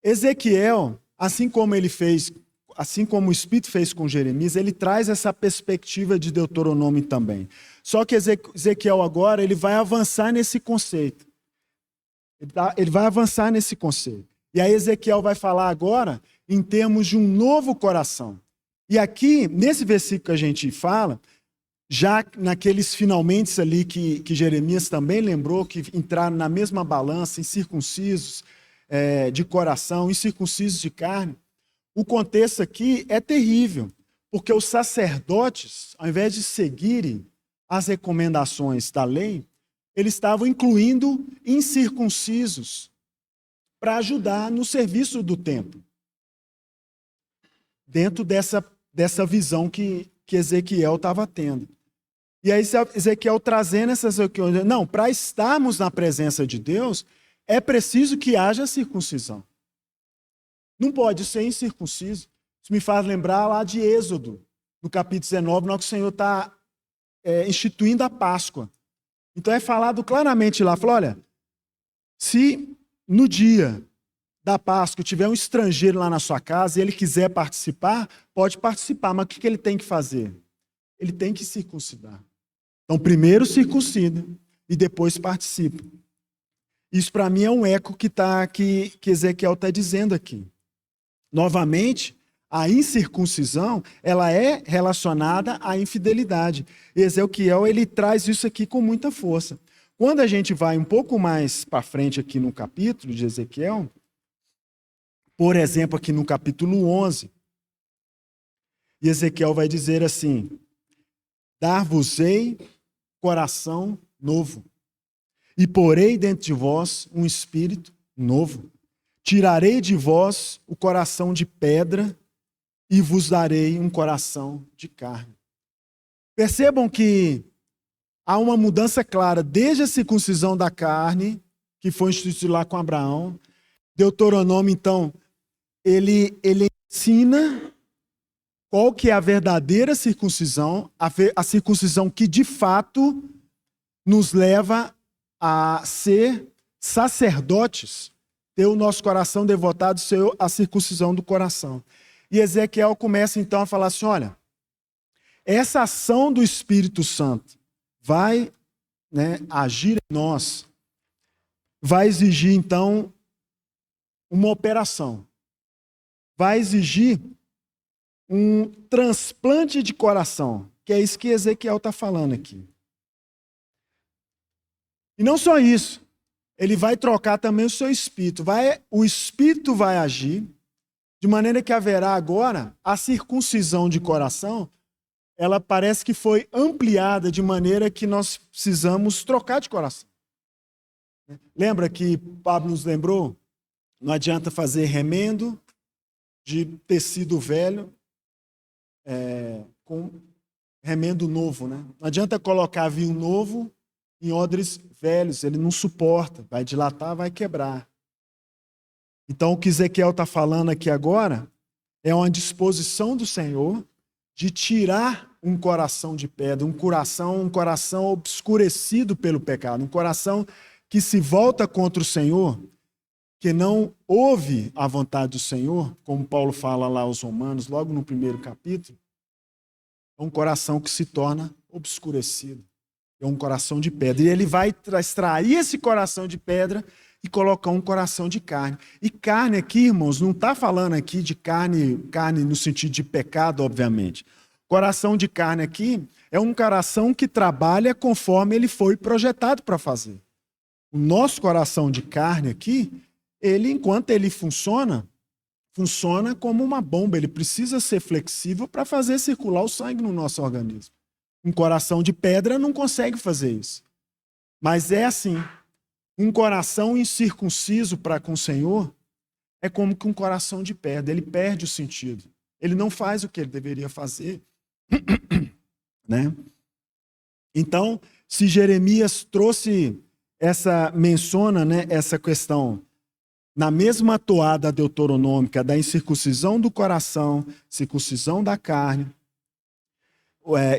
Ezequiel, assim como o Espírito fez com Jeremias, ele traz essa perspectiva de Deuteronômio também. Só que Ezequiel agora, ele vai avançar nesse conceito. Ele vai avançar nesse conceito. E aí Ezequiel vai falar agora em termos de um novo coração. E aqui, nesse versículo que a gente fala, já naqueles finalmente ali que Jeremias também lembrou, que entraram na mesma balança, incircuncisos de coração, incircuncisos de carne, o contexto aqui é terrível, porque os sacerdotes, ao invés de seguirem as recomendações da lei, eles estavam incluindo incircuncisos para ajudar no serviço do templo. Dentro dessa visão que Ezequiel estava tendo. E aí Ezequiel trazendo essas coisas. Não, para estarmos na presença de Deus, é preciso que haja circuncisão. Não pode ser incircunciso. Isso me faz lembrar lá de Êxodo, no capítulo 19, no que o Senhor está instituindo a Páscoa. Então é falado claramente lá, falou, olha, se no dia da Páscoa tiver um estrangeiro lá na sua casa e ele quiser participar, pode participar, mas o que ele tem que fazer? Ele tem que circuncidar. Então primeiro circuncida e depois participa. Isso para mim é um eco que Ezequiel está dizendo aqui. Novamente, a incircuncisão, ela é relacionada à infidelidade. Ezequiel, ele traz isso aqui com muita força. Quando a gente vai um pouco mais para frente aqui no capítulo de Ezequiel, por exemplo, aqui no capítulo 11, Ezequiel vai dizer assim: dar-vos-ei coração novo, e porei dentro de vós um espírito novo. Tirarei de vós o coração de pedra e vos darei um coração de carne. Percebam que há uma mudança clara desde a circuncisão da carne, que foi instituída lá com Abraão. Deuteronômio, então, ele ensina qual que é a verdadeira circuncisão, a circuncisão que de fato nos leva a ser sacerdotes, ter o nosso coração devotado à circuncisão do coração. E Ezequiel começa então a falar assim, olha, essa ação do Espírito Santo vai agir em nós, vai exigir então uma operação, vai exigir um transplante de coração, que é isso que Ezequiel está falando aqui. E não só isso, ele vai trocar também o seu espírito. O espírito vai agir De maneira que haverá agora a circuncisão de coração, ela parece que foi ampliada de maneira que nós precisamos trocar de coração. Lembra que Pablo nos lembrou? Não adianta fazer remendo de tecido velho com remendo novo, né? Não adianta colocar vinho novo em odres velhos, ele não suporta, vai dilatar, vai quebrar. Então, o que Ezequiel está falando aqui agora é uma disposição do Senhor de tirar um coração de pedra, um coração obscurecido pelo pecado, um coração que se volta contra o Senhor, que não ouve a vontade do Senhor, como Paulo fala lá aos Romanos, logo no primeiro capítulo, é um coração que se torna obscurecido. É um coração de pedra. E ele vai extrair esse coração de pedra e colocar um coração de carne. E carne aqui, irmãos, não está falando aqui de carne no sentido de pecado, obviamente. Coração de carne aqui é um coração que trabalha conforme ele foi projetado para fazer. O nosso coração de carne aqui, enquanto ele funciona como uma bomba. Ele precisa ser flexível para fazer circular o sangue no nosso organismo. Um coração de pedra não consegue fazer isso. Mas é assim. Um coração incircunciso para com o Senhor é como que um coração de pedra. Ele perde o sentido. Ele não faz o que ele deveria fazer. Né? Então, se Jeremias menciona, né, essa questão na mesma toada deuteronômica da incircuncisão do coração, circuncisão da carne,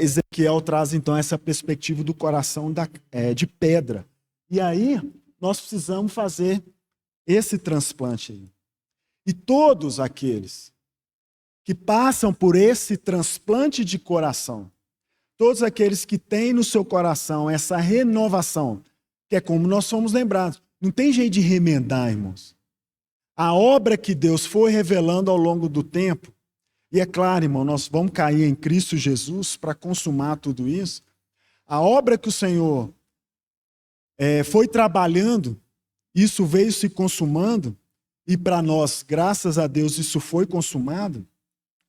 Ezequiel traz então essa perspectiva do coração de pedra. E aí nós precisamos fazer esse transplante aí. E todos aqueles que passam por esse transplante de coração, todos aqueles que têm no seu coração essa renovação, que é como nós somos lembrados. Não tem jeito de remendar, irmãos. A obra que Deus foi revelando ao longo do tempo, e é claro, irmão, nós vamos cair em Cristo Jesus para consumar tudo isso. A obra que o Senhor foi trabalhando, isso veio se consumando, e para nós, graças a Deus, isso foi consumado,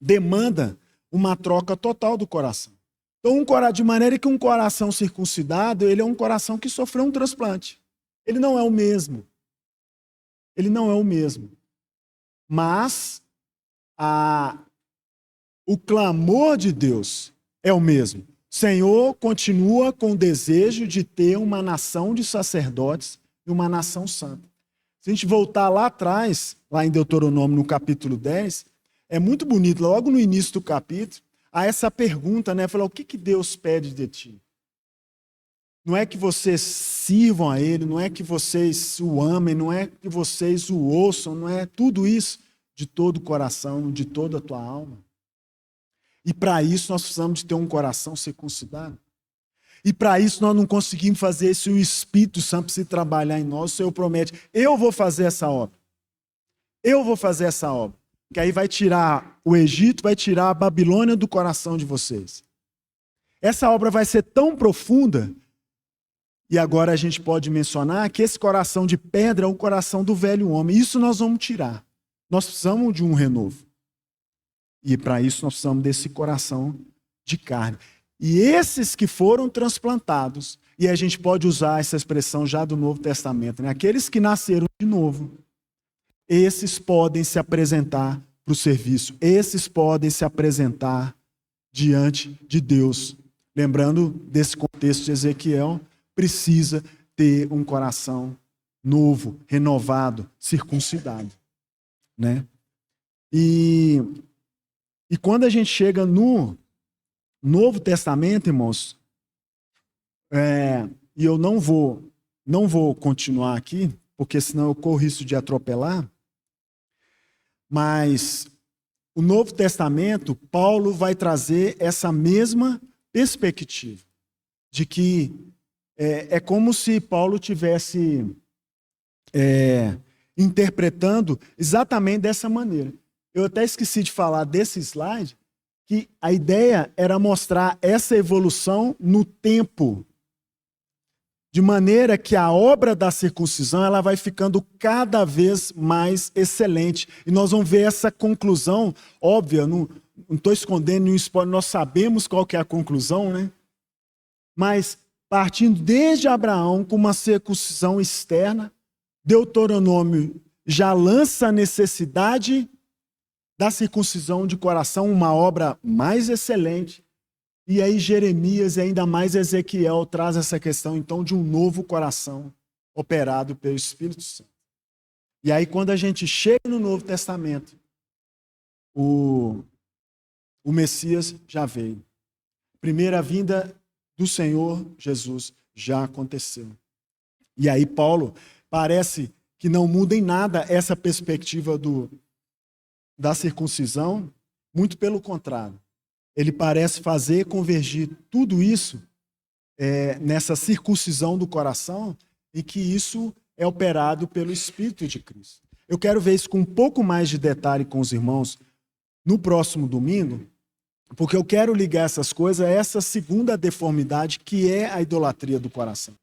demanda uma troca total do coração. Então, de maneira que um coração circuncidado, ele é um coração que sofreu um transplante. Ele não é o mesmo. Ele não é o mesmo. Mas o clamor de Deus é o mesmo. O Senhor continua com o desejo de ter uma nação de sacerdotes e uma nação santa. Se a gente voltar lá atrás, lá em Deuteronômio, no capítulo 10, é muito bonito, logo no início do capítulo, há essa pergunta, né? Falar, o que Deus pede de ti? Não é que vocês sirvam a Ele, não é que vocês o amem, não é que vocês o ouçam, não é tudo isso de todo o coração, de toda a tua alma. E para isso nós precisamos de ter um coração circuncidado. E para isso nós não conseguimos fazer isso, o Espírito Santo precisa trabalhar em nós. O Senhor promete, eu vou fazer essa obra. Eu vou fazer essa obra. Que aí vai tirar o Egito, vai tirar a Babilônia do coração de vocês. Essa obra vai ser tão profunda. E agora a gente pode mencionar que esse coração de pedra é o coração do velho homem. Isso nós vamos tirar. Nós precisamos de um renovo. E para isso nós precisamos desse coração de carne. E esses que foram transplantados, e a gente pode usar essa expressão já do Novo Testamento, né? Aqueles que nasceram de novo, esses podem se apresentar para o serviço. Esses podem se apresentar diante de Deus. Lembrando desse contexto de Ezequiel, precisa ter um coração novo, renovado, circuncidado, né? E quando a gente chega no Novo Testamento, irmãos, e eu não vou continuar aqui, porque senão eu corro risco de atropelar, mas o Novo Testamento, Paulo vai trazer essa mesma perspectiva, de que é como se Paulo tivesse interpretando exatamente dessa maneira. Eu até esqueci de falar desse slide, que a ideia era mostrar essa evolução no tempo, de maneira que a obra da circuncisão ela vai ficando cada vez mais excelente. E nós vamos ver essa conclusão óbvia, não estou escondendo nenhum spoiler, nós sabemos qual que é a conclusão, né? Mas partindo desde Abraão com uma circuncisão externa, Deuteronômio já lança a necessidade da circuncisão de coração, uma obra mais excelente. E aí Jeremias e ainda mais Ezequiel traz essa questão, então, de um novo coração operado pelo Espírito Santo. E aí quando a gente chega no Novo Testamento, o Messias já veio. Primeira vinda do Senhor Jesus já aconteceu. E aí Paulo parece que não muda em nada essa perspectiva da circuncisão, muito pelo contrário. Ele parece fazer convergir tudo isso nessa circuncisão do coração e que isso é operado pelo Espírito de Cristo. Eu quero ver isso com um pouco mais de detalhe com os irmãos no próximo domingo, porque eu quero ligar essas coisas a essa segunda deformidade que é a idolatria do coração.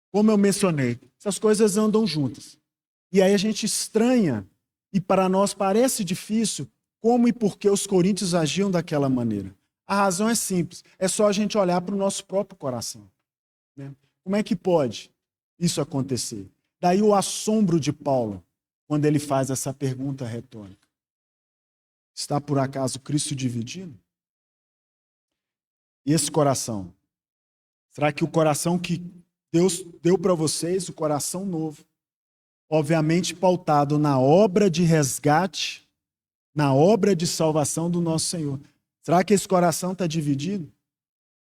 Como eu mencionei, essas coisas andam juntas. E aí a gente estranha, e para nós parece difícil, como e por que os coríntios agiam daquela maneira. A razão é simples, é só a gente olhar para o nosso próprio coração. Né? Como é que pode isso acontecer? Daí o assombro de Paulo, quando ele faz essa pergunta retórica. Está por acaso Cristo dividido? E esse coração? Será que o coração que Deus deu para vocês, o coração novo, obviamente pautado na obra de resgate, na obra de salvação do nosso Senhor, será que esse coração está dividido?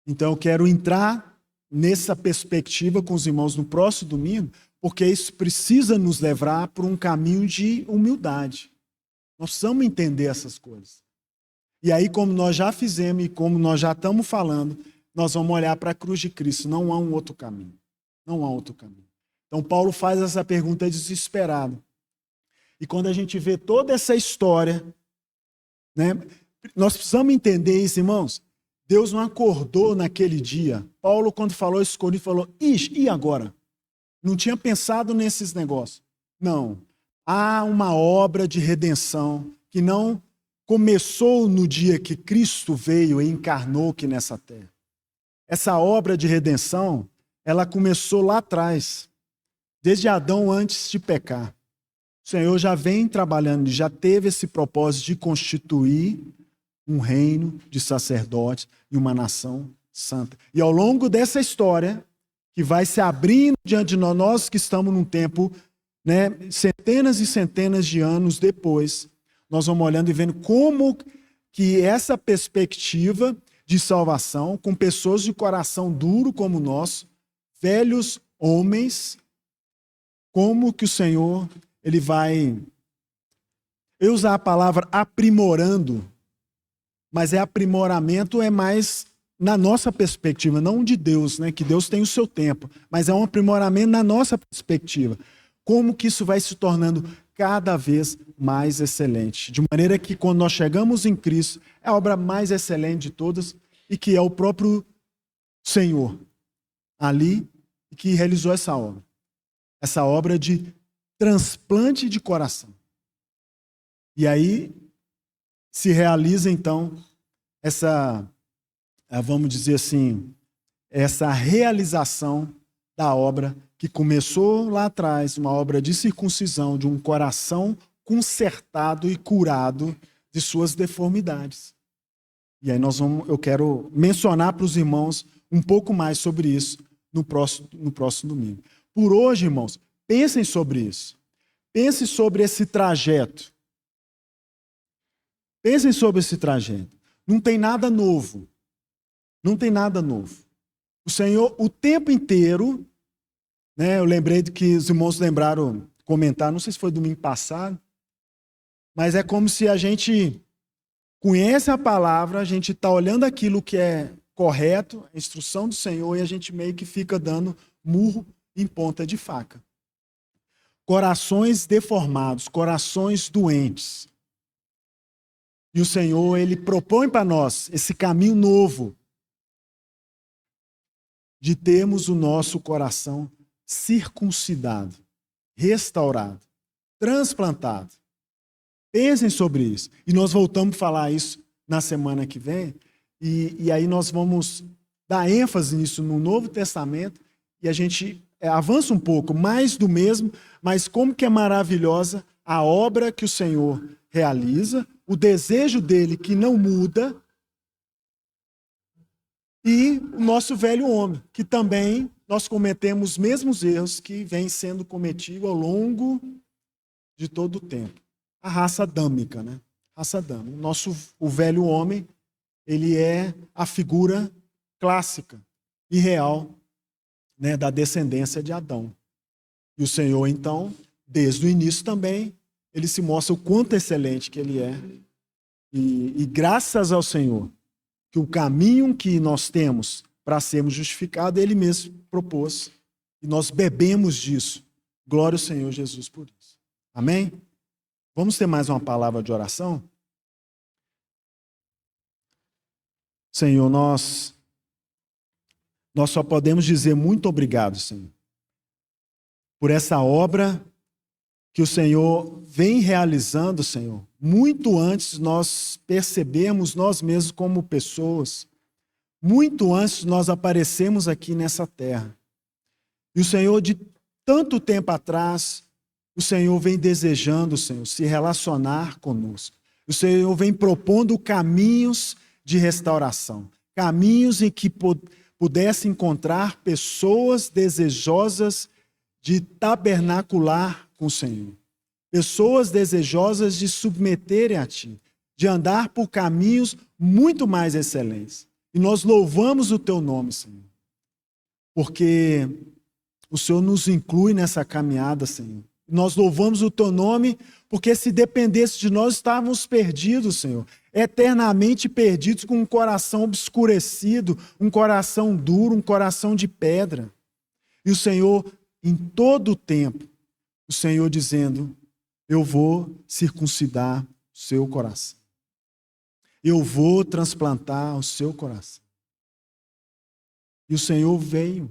Então eu quero entrar nessa perspectiva com os irmãos no próximo domingo, porque isso precisa nos levar para um caminho de humildade. Nós precisamos entender essas coisas. E aí, como nós já fizemos e como nós já estamos falando, nós vamos olhar para a cruz de Cristo. Não há um outro caminho. Não há outro caminho. Então Paulo faz essa pergunta desesperado. E quando a gente vê toda essa história, né, nós precisamos entender isso, irmãos. Deus não acordou naquele dia. Paulo, quando falou isso, falou, e agora? Não tinha pensado nesses negócios. Não. Há uma obra de redenção que não começou no dia que Cristo veio e encarnou aqui nessa terra. Essa obra de redenção, ela começou lá atrás, desde Adão antes de pecar. O Senhor já vem trabalhando, já teve esse propósito de constituir um reino de sacerdotes e uma nação santa. E ao longo dessa história, que vai se abrindo diante de nós que estamos num tempo, né, centenas e centenas de anos depois, nós vamos olhando e vendo como que essa perspectiva de salvação, com pessoas de coração duro como o nosso, velhos homens, como que o Senhor ele vai... Eu usar a palavra aprimorando, mas aprimoramento é mais na nossa perspectiva, não de Deus, né? Que Deus tem o seu tempo, mas é um aprimoramento na nossa perspectiva. Como que isso vai se tornando cada vez mais excelente. De maneira que quando nós chegamos em Cristo, é a obra mais excelente de todas e que é o próprio Senhor ali que realizou essa obra. Essa obra de transplante de coração. E aí se realiza então essa, vamos dizer assim, essa realização da obra que começou lá atrás, uma obra de circuncisão de um coração consertado e curado de suas deformidades. E aí eu quero mencionar para os irmãos um pouco mais sobre isso no próximo domingo. Por hoje, irmãos, pensem sobre isso. Pensem sobre esse trajeto. Pensem sobre esse trajeto. Não tem nada novo. Não tem nada novo. O Senhor, o tempo inteiro, né, eu lembrei de que os irmãos lembraram, comentar, não sei se foi domingo passado, mas é como se a gente conhece a palavra, a gente está olhando aquilo que é correto, a instrução do Senhor, e a gente meio que fica dando murro em ponta de faca. Corações deformados, corações doentes. E o Senhor, Ele propõe para nós esse caminho novo. de termos o nosso coração circuncidado, restaurado, transplantado. Pensem sobre isso. E nós voltamos a falar isso na semana que vem. E aí nós vamos dar ênfase nisso no Novo Testamento. E a gente avança um pouco, mais do mesmo, mas como que é maravilhosa a obra que o Senhor realiza, o desejo dele que não muda, e o nosso velho homem, que também nós cometemos os mesmos erros que vem sendo cometido ao longo de todo o tempo. A raça adâmica, né? Raça adâmica. O velho homem, ele é a figura clássica e real, né, da descendência de Adão. E o Senhor, então, desde o início também, ele se mostra o quanto excelente que ele é. E graças ao Senhor, que o caminho que nós temos para sermos justificados, ele mesmo propôs. E nós bebemos disso. Glória ao Senhor Jesus por isso. Amém? Vamos ter mais uma palavra de oração? Senhor, nós só podemos dizer muito obrigado, Senhor, por essa obra que o Senhor vem realizando, Senhor, muito antes nós percebemos nós mesmos como pessoas, muito antes nós aparecemos aqui nessa terra. E o Senhor, de tanto tempo atrás, o Senhor vem desejando, Senhor, se relacionar conosco. O Senhor vem propondo caminhos de restauração, caminhos em que pudesse encontrar pessoas desejosas de tabernacular com o Senhor. Pessoas desejosas de submeterem a Ti, de andar por caminhos muito mais excelentes. E nós louvamos o Teu nome, Senhor, porque o Senhor nos inclui nessa caminhada, Senhor. Nós louvamos o Teu nome, porque se dependesse de nós, estávamos perdidos, Senhor. Eternamente perdidos, com um coração obscurecido, um coração duro, um coração de pedra. E o Senhor, em todo o tempo, o Senhor dizendo: eu vou circuncidar o seu coração. Eu vou transplantar o seu coração. E o Senhor veio.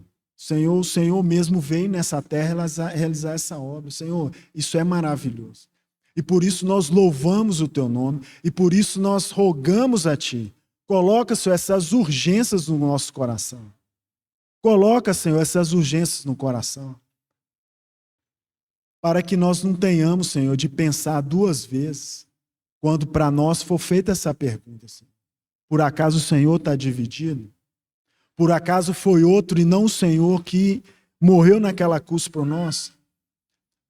O Senhor mesmo veio nessa terra realizar essa obra. Senhor, isso é maravilhoso. E por isso nós louvamos o Teu nome. E por isso nós rogamos a Ti. Coloca, Senhor, essas urgências no nosso coração. Coloca, Senhor, essas urgências no coração. Para que nós não tenhamos, Senhor, de pensar duas vezes quando para nós for feita essa pergunta. Senhor. Por acaso o Senhor está dividido? Por acaso foi outro e não o Senhor que morreu naquela cruz por nós?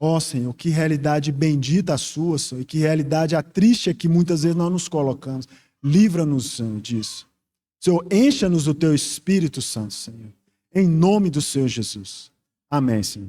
Ó Senhor, que realidade bendita a sua, Senhor, e que realidade a triste é que muitas vezes nós nos colocamos. Livra-nos, Senhor, disso. Senhor, encha-nos do Teu Espírito Santo, Senhor. Em nome do Senhor Jesus. Amém, Senhor.